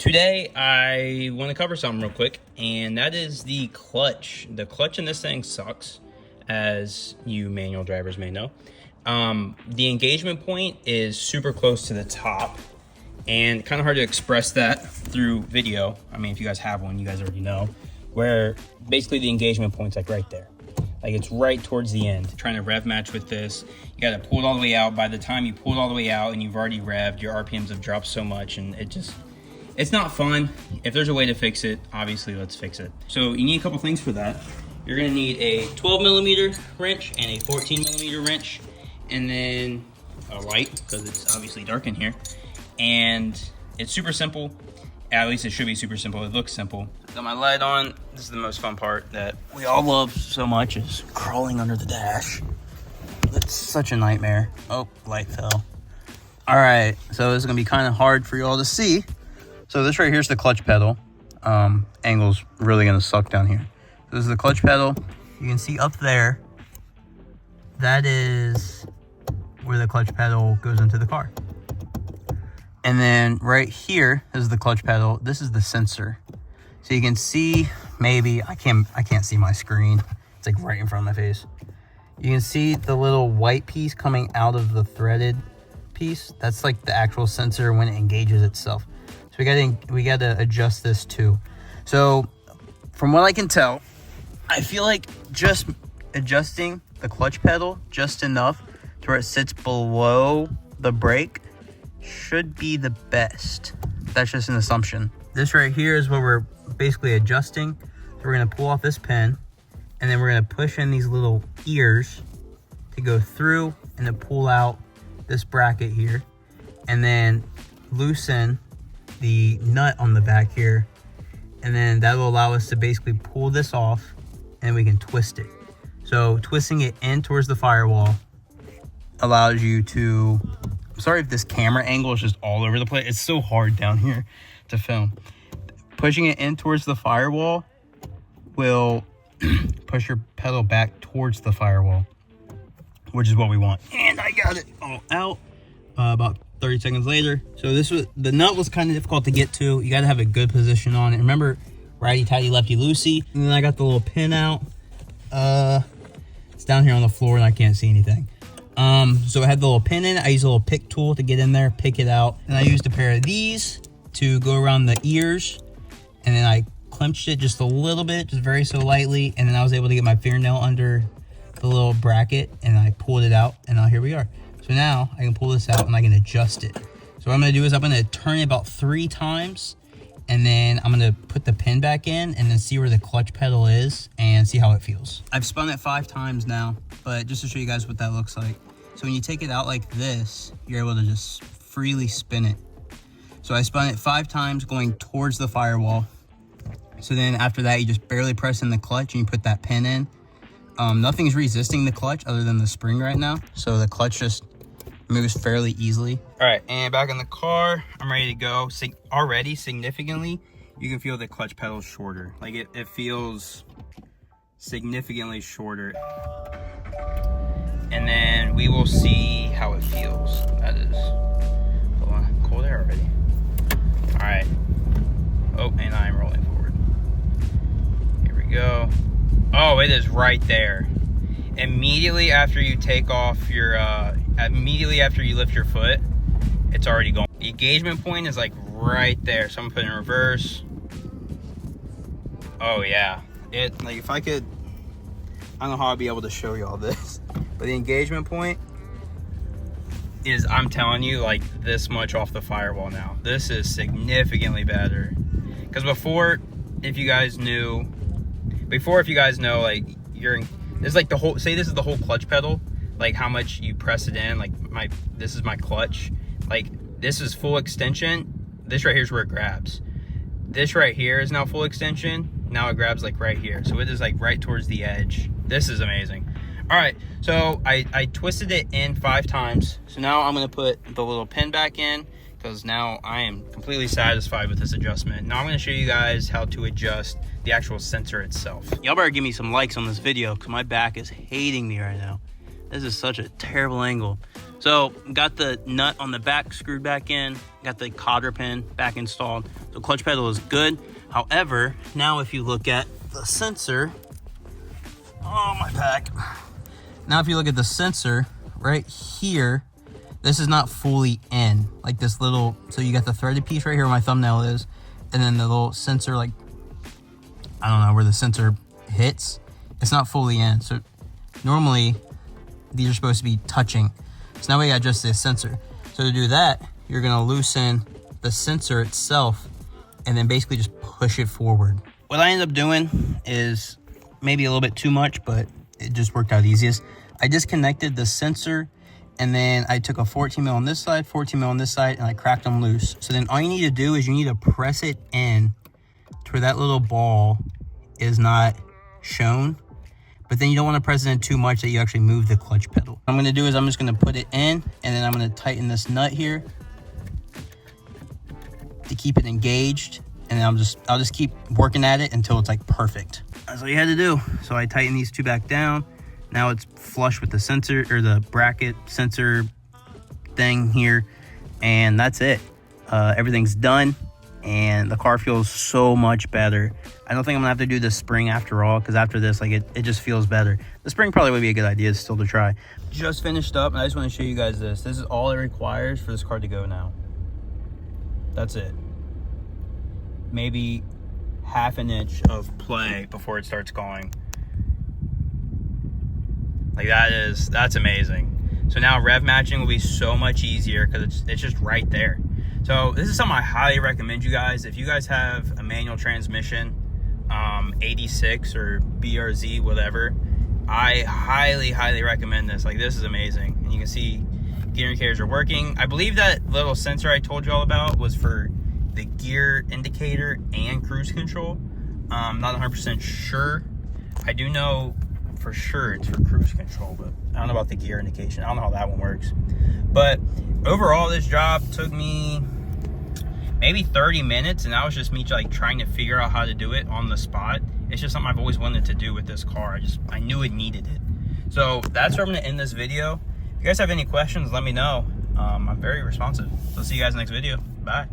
Today, I want to cover something real quick, and that is the clutch. The clutch in this thing sucks, as you manual drivers may know. The engagement point is super close to the top, and kind of hard to express that through video. I mean, if you guys have one, you guys already know, where basically the engagement point's like right there. Like it's right towards the end. Trying to rev match with this, you got to pull it all the way out. By the time you pull it all the way out and you've already revved, your RPMs have dropped so much, and it's not fun. If there's a way to fix it, obviously let's fix it. So you need a couple things for that. You're gonna need a 12mm wrench and a 14mm wrench, and then a light, because it's obviously dark in here. And it's super simple. At least it should be super simple. It looks simple. Got my light on. This is the most fun part that we all love so much, is crawling under the dash. It's such a nightmare. Oh, light fell. All right, so this is gonna be kind of hard for you all to see. So this right here is the clutch pedal. Angle's really gonna suck down here. This is the clutch pedal. You can see up there, that is where the clutch pedal goes into the car. And then right here is the clutch pedal. This is the sensor. So you can see, maybe, I can't see my screen. It's like right in front of my face. You can see the little white piece coming out of the threaded piece. That's like the actual sensor when it engages itself. So we gotta adjust this too. So from what I can tell, I feel like just adjusting the clutch pedal just enough to where it sits below the brake should be the best. That's just an assumption. This right here is what we're basically adjusting. So we're gonna pull off this pin, and then we're gonna push in these little ears to go through and to pull out this bracket here, and then loosen the nut on the back here, and then that will allow us to basically pull this off, and we can twist it. So twisting it in towards the firewall allows you to, I'm sorry if this camera angle is just all over the place. It's so hard down here to film. Pushing it in towards the firewall will push your pedal back towards the firewall, which is what we want. And I got it all out about 30 seconds later. So the nut was kind of difficult to get to. You got to have a good position on it. Remember, righty tighty, lefty loosey. And then I got the little pin out. It's down here on the floor and I can't see anything. So I had the little pin in it. I used a little pick tool to get in there, pick it out. And I used a pair of these to go around the ears. And then I clenched it just a little bit, just very so lightly. And then I was able to get my fingernail under the little bracket and I pulled it out, and now here we are. So now I can pull this out and I can adjust it. So what I'm gonna do is I'm gonna turn it about 3 times, and then I'm gonna put the pin back in and then see where the clutch pedal is and see how it feels. I've spun it 5 times now, but just to show you guys what that looks like. So when you take it out like this, you're able to just freely spin it. So I spun it 5 times going towards the firewall. So then after that, you just barely press in the clutch and you put that pin in. Nothing's resisting the clutch other than the spring right now. So the clutch just moves fairly easily. All right, and back in the car, I'm ready to go. Already significantly, you can feel the clutch pedal shorter. Like it feels significantly shorter. And then we will see how it feels. That is, hold on, cold air already. All right. Oh, and I'm rolling forward. Here we go. Oh, it is right there. Immediately after you take off your, immediately after you lift your foot, it's already gone. The engagement point is like right there. So I'm gonna put it in reverse. Oh yeah. Like if I could, I don't know how I'd be able to show you all this, but the engagement point is, I'm telling you, like this much off the firewall now. This is significantly better. Because before, if you guys know, like this is like the whole, say this is the whole clutch pedal, like how much you press it in, like this is my clutch, like this is full extension. This right here is where it grabs. This right here is now full extension. Now it grabs like right here. So it is like right towards the edge. This is amazing. All right, so I twisted it in 5 times. So now I'm gonna put the little pin back in, because now I am completely satisfied with this adjustment. Now I'm gonna show you guys how to adjust the actual sensor itself. Y'all better give me some likes on this video, because my back is hating me right now. This is such a terrible angle. So got the nut on the back screwed back in, got the cotter pin back installed. The clutch pedal is good. However, now if you look at the sensor, oh my back. Now if you look at the sensor right here, this is not fully in. Like this little, so you got the threaded piece right here where my thumbnail is, and then the little sensor, like, I don't know where the sensor hits. It's not fully in. So normally these are supposed to be touching. So now we got just this sensor. So to do that, you're gonna loosen the sensor itself and then basically just push it forward. What I ended up doing is maybe a little bit too much, but it just worked out easiest. I disconnected the sensor and then I took a 14 mil on this side, 14 mil on this side, and I cracked them loose. So then all you need to do is you need to press it in to where that little ball is not shown. But then you don't want to press it in too much that you actually move the clutch pedal. What I'm going to do is I'm just going to put it in, and then I'm going to tighten this nut here to keep it engaged, and then I'll just keep working at it until it's like perfect. That's all you had to do. So I tighten these two back down. Now it's flush with the sensor, or the bracket sensor thing here, and that's it. Everything's done, and the car feels so much better. I don't think I'm gonna have to do the spring after all, because after this, like, it just feels better. The spring probably would be a good idea still to try. Just finished up, and I just want to show you guys this. This is all it requires for this car to go now. That's it. Maybe half an inch of play before it starts going. Like, that's amazing. So now rev matching will be so much easier because it's just right there. So this is something I highly recommend you guys. If you guys have a manual transmission, 86 or BRZ, whatever, I highly recommend this. Like, this is amazing. And you can see gear indicators are working. I believe that little sensor I told you all about was for the gear indicator and cruise control. I'm not 100% sure. I do know for sure it's for cruise control, but I don't know about the gear indication. I don't know how that one works. But overall, this job took me maybe 30 minutes, and that was just me like trying to figure out how to do it on the spot. It's just something I've always wanted to do with this car. I knew it needed it. So that's where I'm gonna end this video. If you guys have any questions, let me know. I'm very responsive. So see you guys next video. Bye.